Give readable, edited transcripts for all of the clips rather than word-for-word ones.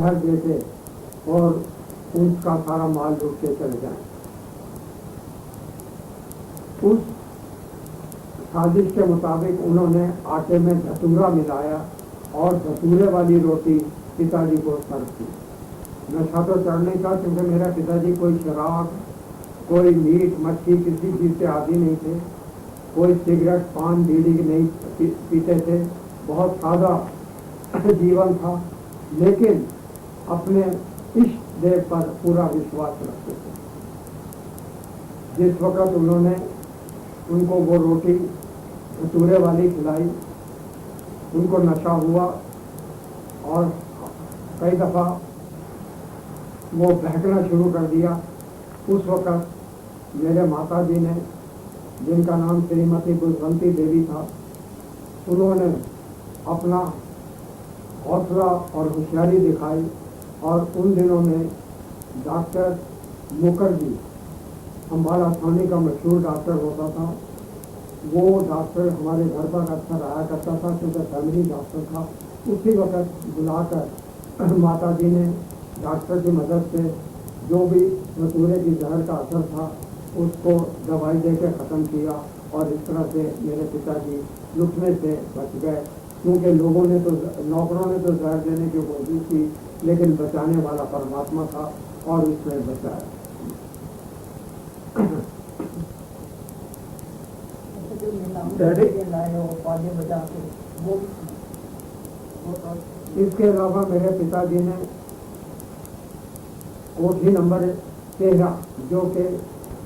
जहर देते और उसका सारा माल लूट के चले जाएं। उस साजिश के मुताबिक उन्होंने आटे में धतूरा मिलाया और धतूरे वाली रोटी पिताजी को सर्व की। नशा तो चढ़ नहीं था क्योंकि मेरा पिताजी कोई शराब, कोई मीट मच्छी किसी चीज़ से आदी नहीं थे, कोई सिगरेट पान बीड़ी नहीं पीते थे, बहुत सादा जीवन था, लेकिन अपने इष्ट देव पर पूरा विश्वास रखते थे। जिस वक्त उन्होंने उनको वो रोटी धतूरे वाली खिलाई, उनको नशा हुआ और कई दफ़ा वो बहकना शुरू कर दिया। उस वक्त मेरे माता जी ने, जिनका नाम श्रीमती बुलवंती देवी था, उन्होंने अपना हौसला और होशियारी दिखाई और उन दिनों में डॉक्टर मुखर्जी, अम्बाला थाने का मशहूर डॉक्टर होता था, वो डॉक्टर हमारे घर पर अक्सर आया करता था क्योंकि फैमिली डॉक्टर था। उसी वक्त बुलाकर माता जी ने डॉक्टर की मदद से जो भी धतूरे की जहर का असर था उसको दवाई दे के ख़त्म किया और इस तरह से मेरे पिताजी लुटने से बच गए। क्योंकि लोगों ने तो, नौकरों ने तो जहर देने की कोशिश की, लेकिन बचाने वाला परमात्मा था और उसने बचाया। इसके अलावा मेरे पिताजी ने कोठी नंबर 13 जो कि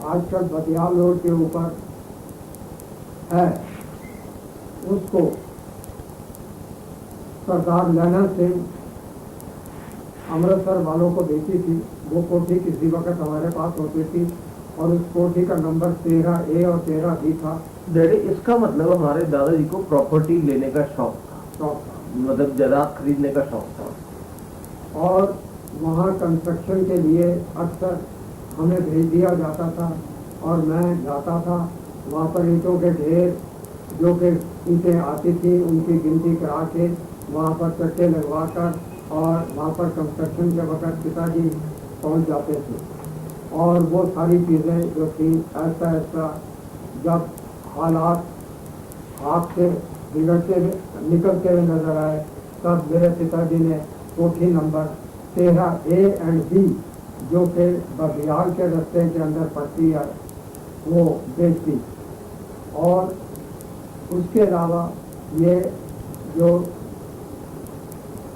आजकल बतियाल रोड के ऊपर है, उसको सरदार लैना सिंह अमृतसर वालों को बेची थी। वो कोठी किसी वक्त हमारे पास होती थी और उस कोठी का नंबर 13A और 13B था। डैडी, इसका मतलब हमारे दादाजी को प्रॉपर्टी लेने का शौक था, मतलब जायदाद खरीदने का शौक था और वहाँ कंस्ट्रक्शन के लिए अक्सर हमें भेज दिया जाता था और मैं जाता था। वहाँ पर ईंटों के ढेर जो कि ईंटें आती थी उनकी गिनती करा के वहाँ पर चट्टे लगवा कर और वहाँ पर कंस्ट्रक्शन के वक्त पिताजी पहुँच जाते थे और वो सारी चीज़ें जो थी ऐसा ऐसा जब हालात हाथ से बिगड़ते निकलते हुए नजर आए तब मेरे पिताजी ने कोठी नंबर 13A और B जो कि बघियाल के रास्ते के अंदर पड़ती है वो बेच दी। और उसके अलावा ये जो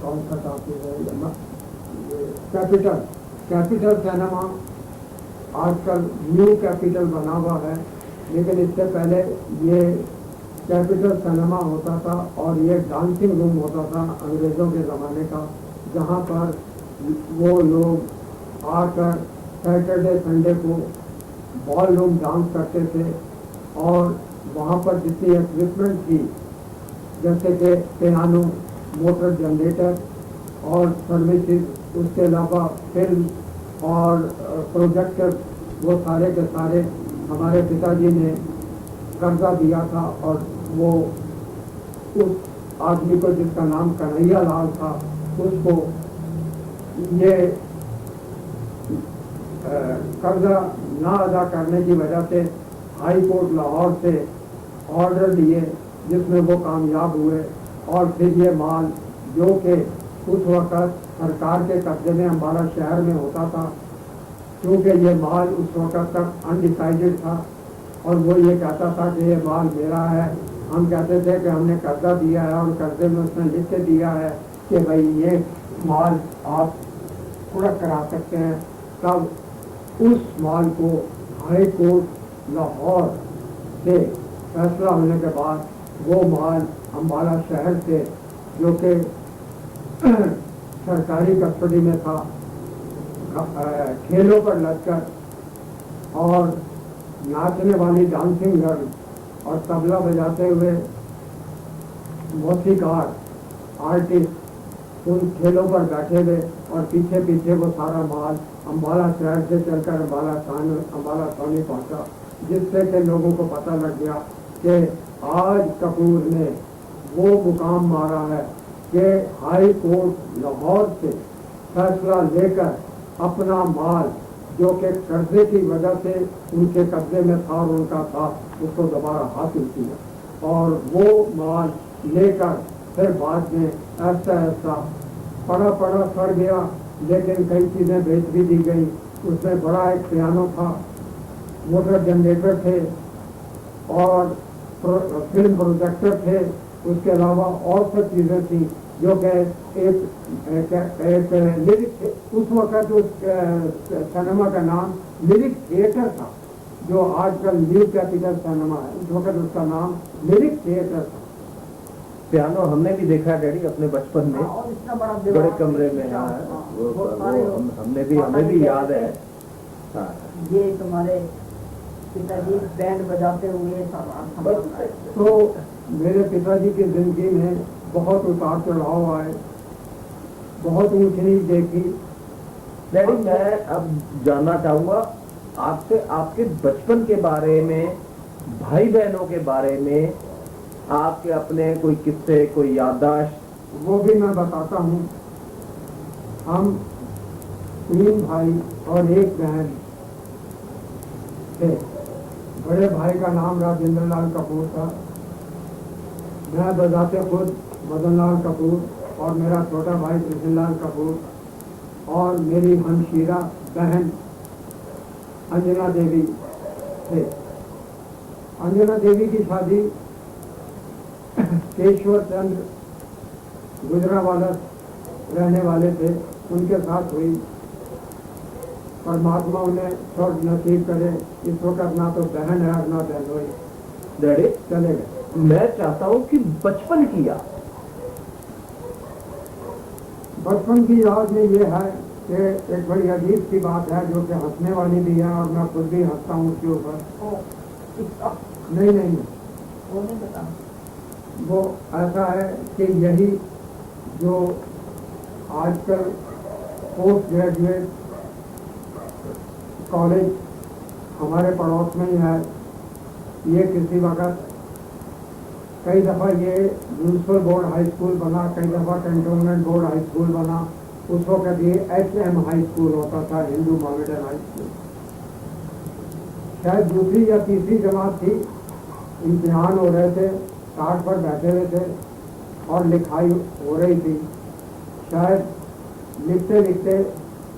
कौन सा टॉपिक है, कैपिटल सिनेमा आजकल न्यू कैपिटल बना हुआ है, लेकिन इससे पहले ये कैपिटल सिनेमा होता था और ये डांसिंग रूम होता था अंग्रेज़ों के ज़माने का, जहाँ पर वो लोग आकर सैटरडे संडे को बॉल रूम डांस करते थे और वहाँ पर जितनी इक्विपमेंट थी जैसे कि पियानो, मोटर जनरेटर और सर्विसेज, उसके अलावा फिल्म और प्रोजेक्टर, वो सारे के सारे हमारे पिताजी ने कर्जा दिया था और वो उस आदमी को जिसका नाम कन्हैया लाल था उसको ये कर्जा ना अदा करने की वजह से हाई कोर्ट लाहौर से ऑर्डर लिए जिसमें वो कामयाब हुए और फिर ये माल जो कि उस वक़्त सरकार के कब्जे में अम्बाला शहर में होता था, क्योंकि ये माल उस वक़्त तक अनडिसाइडेड था और वो ये कहता था कि ये माल मेरा है। हम कहते थे कि हमने कर्जा दिया है और कर्जे में उसने लिख के दिया है कि भाई ये माल आप कुड़क करा सकते हैं। तब उस माल को हाई कोर्ट लाहौर से फैसला होने के बाद वो माल अम्बाला शहर से जो कि सरकारी कस्टडी में था, खेलों पर लगकर और नाचने वाली डांसिंग गर्ल और तबला बजाते हुए मौसीकार आर्टिस्ट उन खेलों पर बैठे हुए और पीछे पीछे वो सारा माल अम्बाला शहर से चलकर अम्बाला थाने पहुंचा, जिससे कि लोगों को पता लग गया कि आज कपूर ने वो मुकाम मारा है कि हाई कोर्ट लाहौर से फैसला लेकर अपना माल जो कि कर्जे की वजह से उनके कब्जे में था और उनका था, उसको दोबारा हासिल किया और वो माल लेकर फिर बाद में ऐसा पड़ा सड़ गया, लेकिन कई चीज़ें बेच भी दी गई। उसमें बड़ा एक पियानो था, मोटर जनरेटर थे और फिल्म प्रोजेक्टर थे, उसके अलावा और सब चीज़ें थी जो कि एक लिरिक, उस वक्त उस सिनेमा का नाम लिरिक थिएटर था, जो आजकल न्यू कैपिटल सिनेमा है, उस वक्त उसका नाम लिरिक थिएटर था। पियानो हमने भी देखा है डैडी अपने बचपन में, और इतना बड़ा बड़े कमरे में। हमने भी, हमें भी याद है। हाँ। ये तुम्हारे पिताजी बैंड बजाते हुए तो मेरे पिताजी की जिंदगी में बहुत उतार चढ़ाव आए, बहुत ऊंच नीच देखी। डैडी मैं अब जानना चाहूंगा आपसे, आपके बचपन के बारे में, भाई बहनों के बारे में, आपके अपने कोई किस्से, कोई याददाश्त? वो भी मैं बताता हूँ। हम 3 भाई और 1 बहन थे। बड़े भाई का नाम राजेंद्र लाल कपूर था, मैं बजाते खुद मदन लाल कपूर, और मेरा छोटा भाई कृष्ण लाल कपूर, और मेरी हमशीरा बहन अंजना देवी थे। अंजना देवी की शादी केशवर चंद्र गुजरावाला रहने वाले थे, उनके साथ हुई। परमात्मा उन्हें स्वर्ग नसीब करे। इस वक्त ना तो बहन है और ना बहनोई। डैडी चले गए। मैं चाहता हूँ कि बचपन की याद। बचपन की याद में ये है कि एक बड़ी अजीब सी बात है जो कि हंसने वाली भी है, और मैं खुद भी हंसता हूँ उसके ऊपर। नहीं, वो ऐसा है कि यही जो आजकल पोस्ट ग्रेजुएट कॉलेज हमारे पड़ोस में ही है, ये किसी वक्त कई दफ़ा ये म्यूनसिपल बोर्ड हाई स्कूल बना, कई दफ़ा कैंटोनमेंट बोर्ड हाई स्कूल बना। उस वक्त ये HM हाई स्कूल होता था, हिंदू मोमेडन हाई स्कूल। शायद दूसरी या तीसरी जमात थी, इम्तिहान हो रहे थे, टाट पर बैठे हुए थे और लिखाई हो रही थी। शायद लिखते लिखते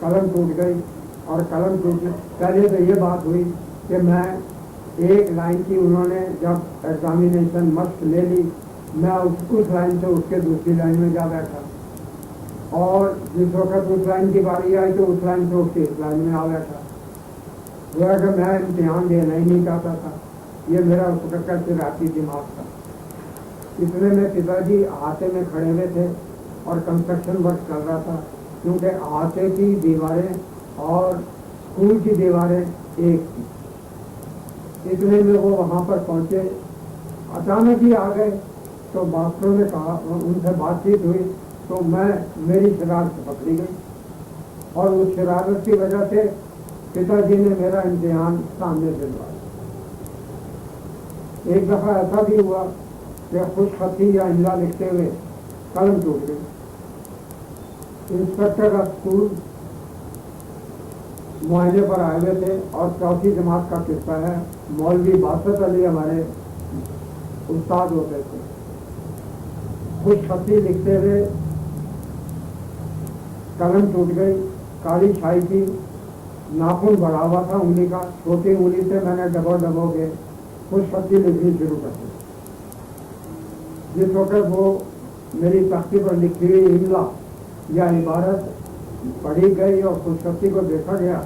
कलम टूट गई, और कलम टूटने पहले तो ये बात हुई कि मैं एक लाइन की, उन्होंने जब एग्जामिनेशन मस्त ले ली, मैं उस लाइन से उठ के दूसरी लाइन में जा बैठा, और जिस वक्त उस लाइन की बारी आई तो उस लाइन से उठ के इस लाइन में आ बैठा। वो अगर मैं इम्तिहान देना ही नहीं चाहता था, ये मेरा उस वक्त का सिराती दिमाग था। इसमें मेरे पिताजी हाथे में खड़े हुए थे और कंस्ट्रक्शन वर्क चल रहा था, क्योंकि हाथे की दीवारें और स्कूल की दीवारें एक थी। इतने में वो वहाँ पर पहुँचे, अचानक ही आ गए। तो मास्टरों ने कहा, उनसे बातचीत हुई, तो मेरी शरारत पकड़ी गई, और उस शरारत की वजह से पिताजी ने मेरा इम्तिहान सामने दिलवाया। एक दफ़ा ऐसा भी हुआ कि खुशखती या इमला लिखते हुए कलम टूट गई। इंस्पेक्टर ऑफ स्कूल मुआयने पर आए हुए थे, और 4वीं जमात का किस्सा है। मौलवी बासत अली हमारे उस्ताद होते थे। खुशखती लिखते हुए कलम टूट गई, काली शाही थी, नाखून बढ़ा हुआ था उंगली का, छोटी उंगली से मैंने डबो के खुशखती लिखनी शुरू कर दी। जिस वक्त वो मेरी तख्ती पर लिखी हुई इमला या इबारत पढ़ी गई और खुशखती को देखा गया,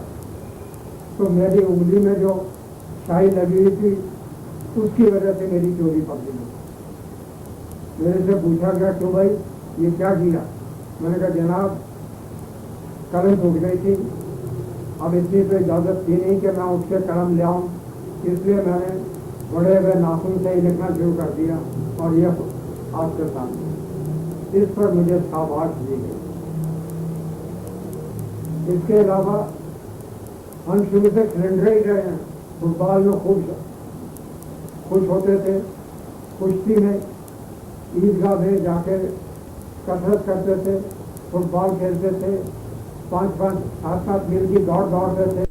तो मेरी उंगली में जो शाही लगी हुई थी उसकी वजह से मेरी चोरी पकड़ी गई। मेरे से पूछा गया, क्यों भाई ये क्या किया? मैंने कहा, जनाब कलम टूट गई थी, अब इतनी तो इजाज़त थी नहीं कि मैं उससे कलम ले आऊँ, इसलिए मैंने बड़े हुए नाखून से ही लिखना शुरू कर दिया, और यह आपके सामने। इस पर मुझे शाबाश दी गई। इसके अलावा हम शुरू से सिलेंडर ही रहे हैं। फुटबॉल में खूब खुश होते थे, कुश्ती में ईदगाह में जाकर कसरत करते थे, फुटबॉल खेलते थे, 5-5 7-7 मील की दौड़ दौड़ते थे